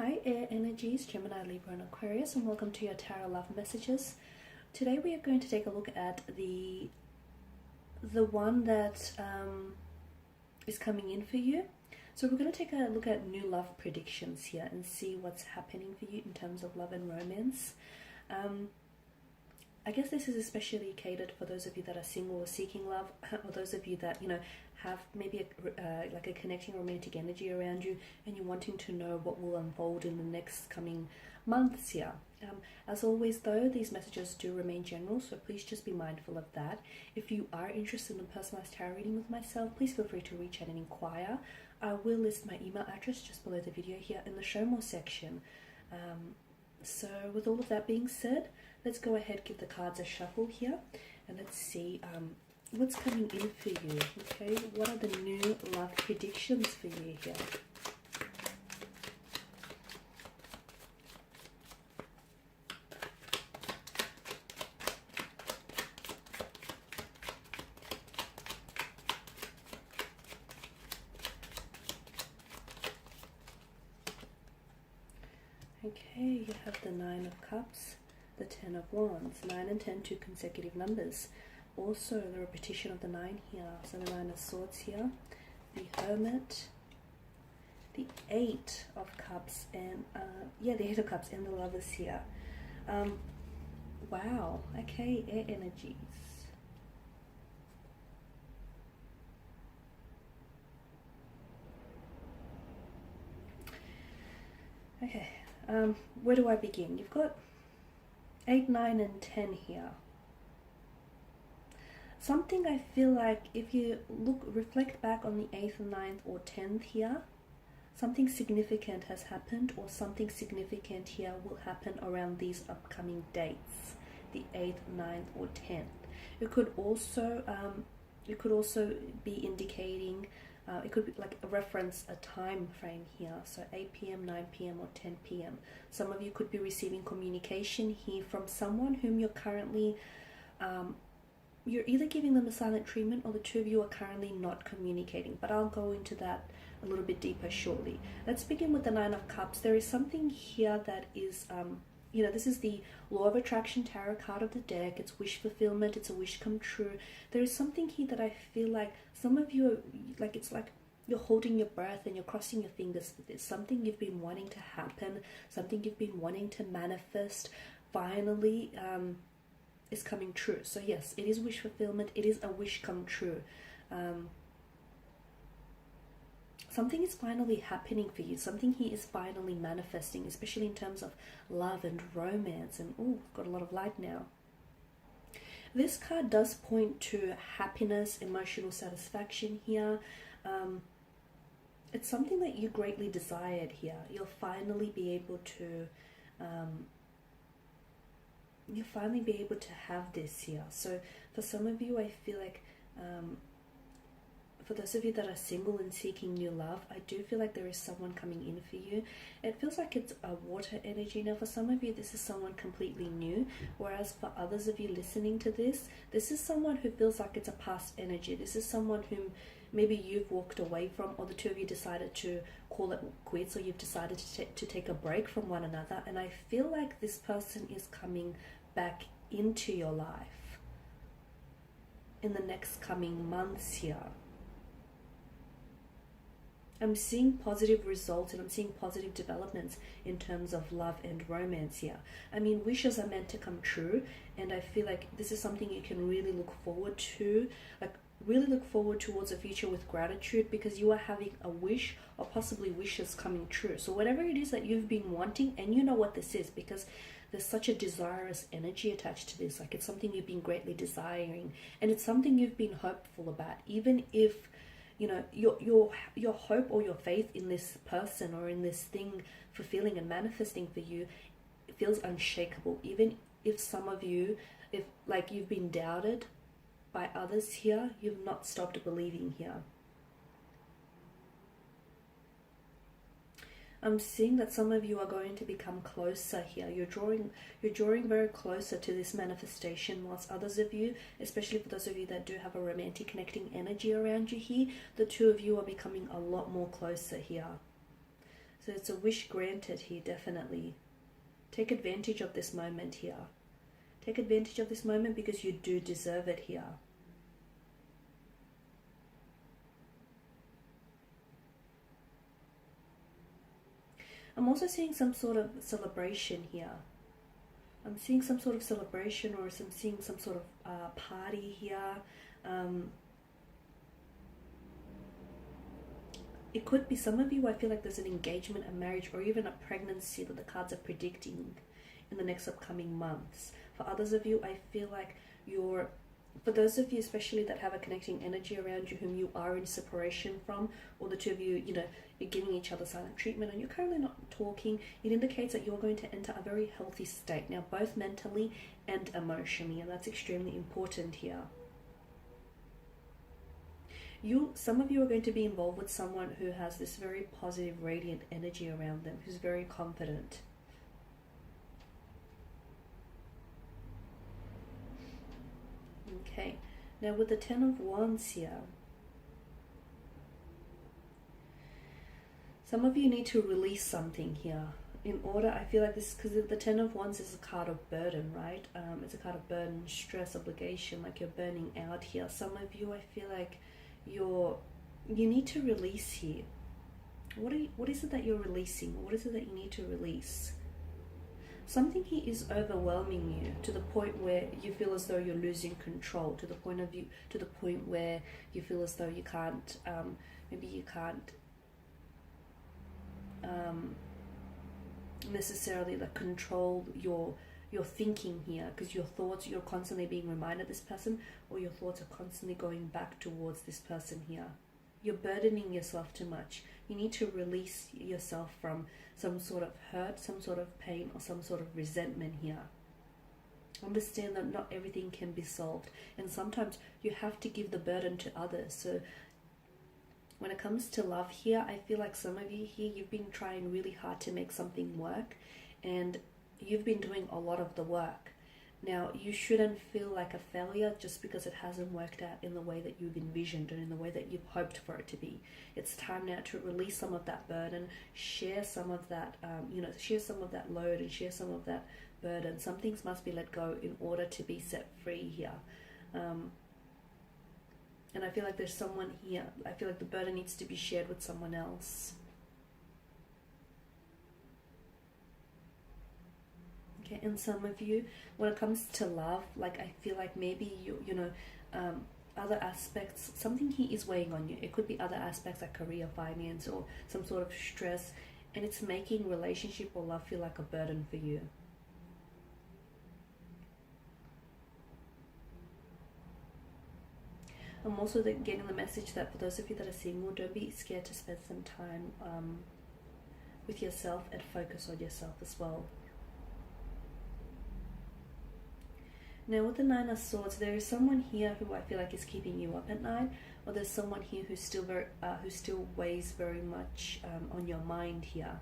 Hi air energies, Gemini, Libra and Aquarius, and welcome to your tarot love messages. Today we are going to take a look at the one that is coming in for you. So we're going to take a look at new love predictions here and see what's happening for you in terms of love and romance. I guess this is especially catered for those of you that are single or seeking love, or those of you that, have maybe like a connecting romantic energy around you and you're wanting to know what will unfold in the next coming months here. As always though, these messages do remain general, so please just be mindful of that. If you are interested in a personalized tarot reading with myself, please feel free to reach out and inquire. I will list my email address just below the video here in the show more section. So with all of that being said, let's go ahead, give the cards a shuffle here, and let's see what's coming in for you. Okay, what are the new love predictions for you here? Okay, you have the Nine of Cups, the Ten of Wands. 9 and 10, two consecutive numbers. Also the repetition of the 9 here, so the 9 of Swords here, the Hermit, the 8 of Cups, and the 8 of Cups and the Lovers here. Wow, okay, air energies. Okay, where do I begin? You've got 8, 9 and 10 here. Something I feel like if you reflect back on the 8th, 9th or 10th here, something significant has happened, or something significant here will happen around these upcoming dates, the 8th, 9th or 10th. It could also be indicating, it could be like a reference, a time frame here, so 8 p.m, 9 p.m. or 10 p.m. Some of you could be receiving communication here from someone whom you're currently, you're either giving them a silent treatment, or the two of you are currently not communicating, but I'll go into that a little bit deeper shortly. Let's begin with the 9 of Cups. There is something here that is, this is the Law of Attraction tarot card of the deck. It's wish fulfillment. It's a wish come true. There is something here that I feel like some of you are, like, it's like you're holding your breath and you're crossing your fingers for this. Something you've been wanting to happen, something you've been wanting to manifest, finally is coming true. So yes, it is wish fulfillment. It is a wish come true. Something is finally happening for you. Something here is finally manifesting, especially in terms of love and romance. And oh, got a lot of light now. This card does point to happiness, emotional satisfaction here. It's something that you greatly desired here. You'll finally be able to have this here. So for some of you, I feel like for those of you that are single and seeking new love, I do feel like there is someone coming in for you. It feels like it's a water energy. Now for some of you, this is someone completely new, whereas for others of you listening to this, this is someone who feels like it's a past energy. This is someone whom maybe you've walked away from, or the two of you decided to call it quits, or you've decided to take a break from one another. And I feel like this person is coming back into your life in the next coming months here. I'm seeing positive results and I'm seeing positive developments in terms of love and romance here. I mean, wishes are meant to come true, and I feel like this is something you can really look forward to, like really look forward towards a future with gratitude, because you are having a wish, or possibly wishes coming true. So whatever it is that you've been wanting, and you know what this is, because there's such a desirous energy attached to this, like it's something you've been greatly desiring, and it's something you've been hopeful about, even if your hope or your faith in this person or in this thing fulfilling and manifesting for you, it feels unshakable. Even if some of you, if like you've been doubted by others here, you've not stopped believing here. I'm seeing that some of you are going to become closer here. You're drawing very closer to this manifestation, whilst others of you, especially for those of you that do have a romantic connecting energy around you here, the two of you are becoming a lot more closer here. So So it's a wish granted here, definitely. Take advantage of this moment here. Take advantage of this moment because you do deserve it here. I'm also seeing some sort of celebration here. I'm seeing some sort of celebration, or I'm seeing some sort of party here. It could be some of you, I feel like there's an engagement, a marriage, or even a pregnancy that the cards are predicting in the next upcoming months. For others of you, I feel like for those of you especially that have a connecting energy around you whom you are in separation from, or the two of you, you know, you're giving each other silent treatment and you're currently not talking, it indicates that you're going to enter a very healthy state now, both mentally and emotionally, and that's extremely important here. Some of you are going to be involved with someone who has this very positive, radiant energy around them, who's very confident. Okay, now with the Ten of Wands here, some of you need to release something here. In order, I feel like this, because the Ten of Wands is a card of burden, right? It's a card of burden, stress, obligation, like you're burning out here. Some of you, I feel like you need to release here. What is it that you're releasing? What is it that you need to release? Something here is overwhelming you to the point where you feel as though you're losing control, to the point where you feel as though you can't, maybe you can't necessarily like control your thinking here, because your thoughts, you're constantly being reminded of this person, or your thoughts are constantly going back towards this person here. You're burdening yourself too much. You need to release yourself from some sort of hurt, some sort of pain, or some sort of resentment here. Understand that not everything can be solved, and sometimes you have to give the burden to others. So when it comes to love here, I feel like some of you here, you've been trying really hard to make something work, and you've been doing a lot of the work. Now, you shouldn't feel like a failure just because it hasn't worked out in the way that you've envisioned and in the way that you've hoped for it to be. It's time now to release some of that burden, share some of that, share some of that load and share some of that burden. Some things must be let go in order to be set free here. And I feel like there's someone here, I feel like the burden needs to be shared with someone else. Okay, and some of you, when it comes to love, like I feel like maybe other aspects, something here is weighing on you. It could be other aspects like career, finance, or some sort of stress, and it's making relationship or love feel like a burden for you. I'm also getting the message that for those of you that are single, don't be scared to spend some time with yourself and focus on yourself as well. Now with the Nine of Swords, there is someone here who I feel like is keeping you up at night, or there's someone here who's still weighs very much on your mind here.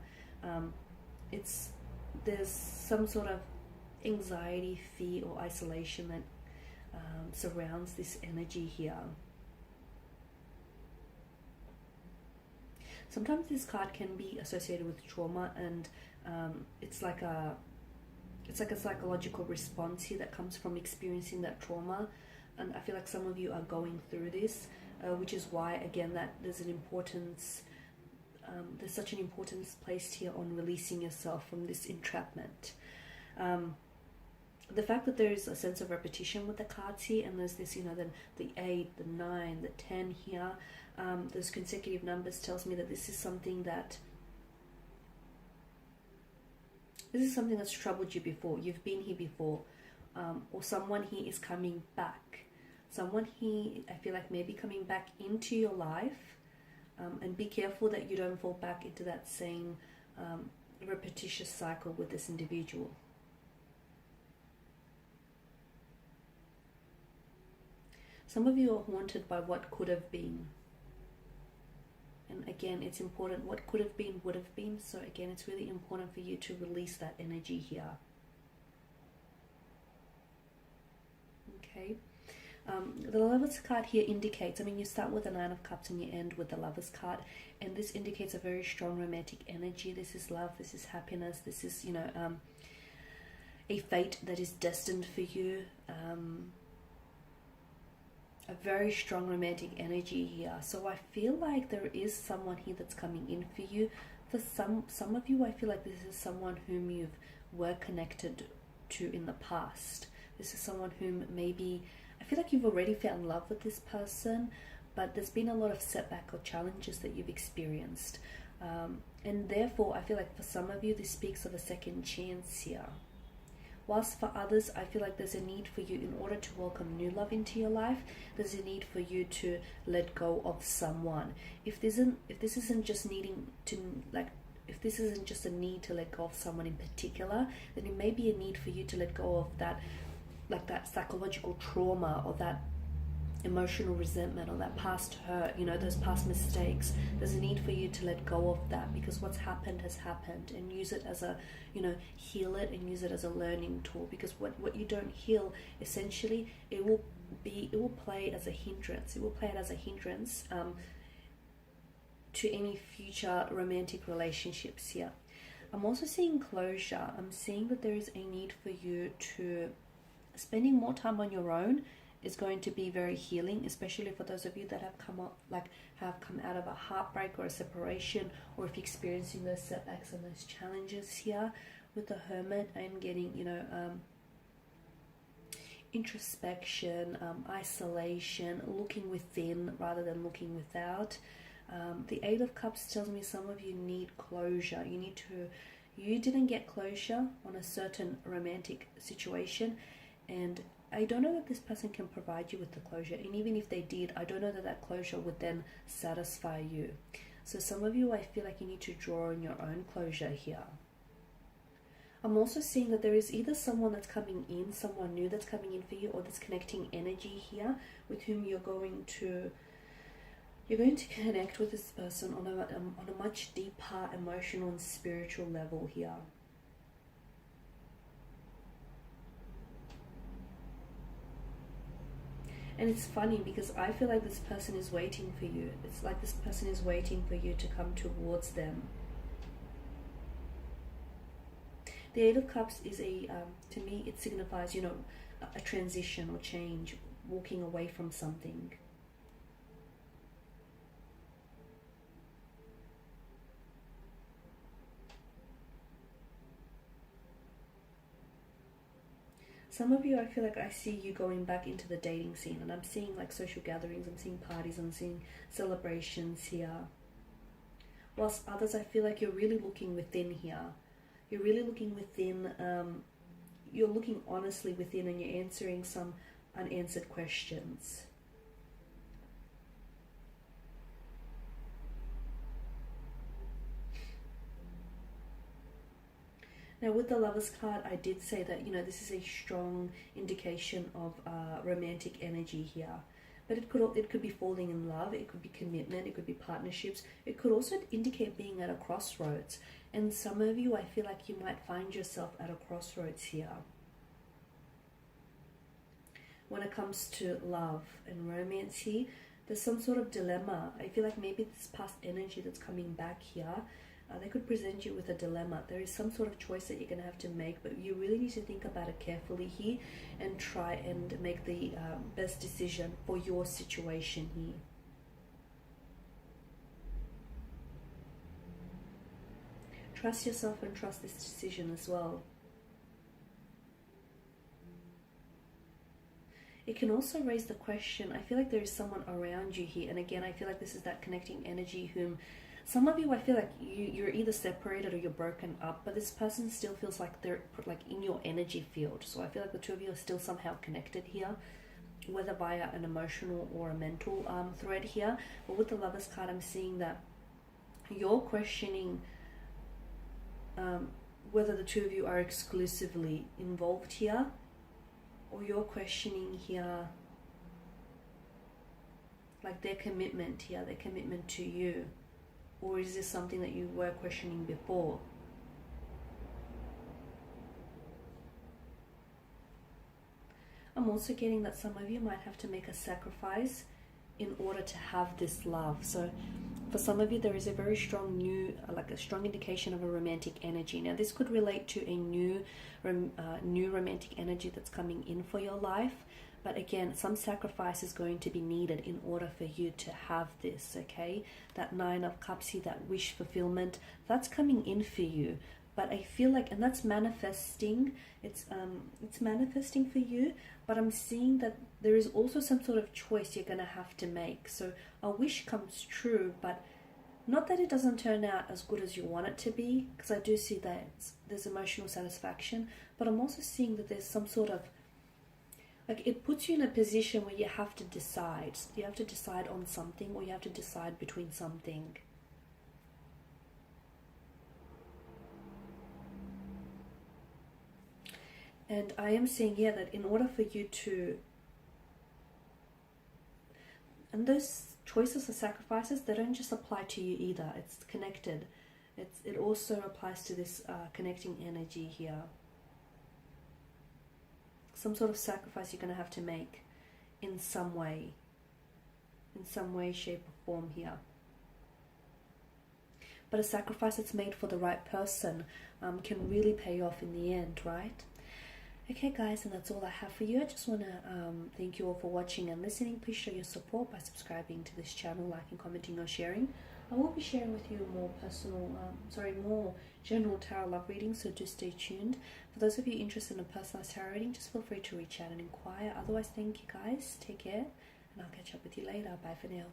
There's some sort of anxiety, fear, or isolation that surrounds this energy here. Sometimes this card can be associated with trauma, and it's like a psychological response here that comes from experiencing that trauma. And I feel like some of you are going through this, which is why, again, that there's an importance, there's such an importance placed here on releasing yourself from this entrapment. The fact that there is a sense of repetition with the cards here, and there's this, then the 8, the 9, the 10 here, those consecutive numbers tells me that this is something that's troubled you before. You've been here before, or someone here is coming back. Someone here, I feel like, maybe coming back into your life, and be careful that you don't fall back into that same repetitious cycle with this individual. Some of you are haunted by what could have been. And again, it's important. What could have been would have been. So again, it's really important for you to release that energy here. Okay. The Lovers card here indicates, I mean, you start with the Nine of Cups and you end with the Lovers card, and this indicates a very strong romantic energy. This is love, this is happiness, this is, you know, a fate that is destined for you. A very strong romantic energy here. So I feel like there is someone here that's coming in for you. For some of you, I feel like this is someone whom you've were connected to in the past. This is someone whom maybe, I feel like you've already found love with this person, but there's been a lot of setback or challenges that you've experienced. And therefore, I feel like for some of you, this speaks of a second chance here. Whilst for others, I feel like there's a need for you, in order to welcome new love into your life, there's a need for you to let go of someone. If this isn't just needing to, like, if this isn't just a need to let go of someone in particular, then it may be a need for you to let go of that, like that psychological trauma or that emotional resentment or that past hurt, you know, those past mistakes. There's a need for you to let go of that, because what's happened has happened, and use it as a, you know, heal it and use it as a learning tool. Because what you don't heal, essentially, it will play as a hindrance. It will play it as a hindrance to any future romantic relationships here. I'm also seeing closure. I'm seeing that there is a need for you to spending more time on your own is going to be very healing, especially for those of you that have come out of a heartbreak or a separation, or if you're experiencing those setbacks and those challenges here. With the Hermit, I'm getting, you know, introspection, isolation, looking within rather than looking without. The Eight of Cups tells me some of you need closure. You didn't get closure on a certain romantic situation, and I don't know that this person can provide you with the closure. And even if they did, I don't know that that closure would then satisfy you. So some of you, I feel like you need to draw on your own closure here. I'm also seeing that there is either someone that's coming in, someone new that's coming in for you, or this connecting energy here with whom you're going to connect with this person on a much deeper emotional and spiritual level here. And it's funny because I feel like this person is waiting for you. It's like this person is waiting for you to come towards them. The Eight of Cups is to me, it signifies, you know, a transition or change, walking away from something. Some of you, I feel like I see you going back into the dating scene, and I'm seeing like social gatherings, I'm seeing parties, I'm seeing celebrations here. Whilst others, I feel like you're really looking within here. You're really looking within, you're looking honestly within, and you're answering some unanswered questions. Now with the Lovers card, I did say that, you know, this is a strong indication of romantic energy here. But it could be falling in love, it could be commitment, it could be partnerships. It could also indicate being at a crossroads. And some of you, I feel like you might find yourself at a crossroads here. When it comes to love and romance here, there's some sort of dilemma. I feel like maybe this past energy that's coming back here, they could present you with a dilemma. There is some sort of choice that you're going to have to make, but you really need to think about it carefully here and try and make the best decision for your situation here. Trust yourself and trust this decision as well. It can also raise the question, I feel like there is someone around you here, and again, I feel like this is that connecting energy whom some of you, I feel like you're either separated or you're broken up, but this person still feels like they're like in your energy field. So I feel like the two of you are still somehow connected here, whether via an emotional or a mental thread here. But with the Lovers card, I'm seeing that you're questioning whether the two of you are exclusively involved here, or you're questioning here like their commitment here, their commitment to you. Or is this something that you were questioning before? I'm also getting that some of you might have to make a sacrifice in order to have this love. So for some of you, there is a very strong like a strong indication of a romantic energy. Now, this could relate to a new romantic energy that's coming in for your life. But again, some sacrifice is going to be needed in order for you to have this, okay? That Nine of Cups here, that wish fulfillment, that's coming in for you. But I feel like, and that's manifesting, it's manifesting for you, but I'm seeing that there is also some sort of choice you're going to have to make. So a wish comes true, but not that it doesn't turn out as good as you want it to be, because I do see that there's emotional satisfaction, but I'm also seeing that there's some sort of, like, it puts you in a position where you have to decide. You have to decide on something, or you have to decide between something. And I am seeing here that in order for you to, and those choices or sacrifices, they don't just apply to you either. It's connected. It also applies to this connecting energy here. Some sort of sacrifice you're going to have to make in some way, shape or form here. But a sacrifice that's made for the right person can really pay off in the end, right? Okay guys, and that's all I have for you. I just want to thank you all for watching and listening. Please show your support by subscribing to this channel, liking, commenting or sharing. I will be sharing with you more more general tarot love readings, so do stay tuned. For those of you interested in a personalized tarot reading, just feel free to reach out and inquire. Otherwise, thank you guys, take care, and I'll catch up with you later. Bye for now.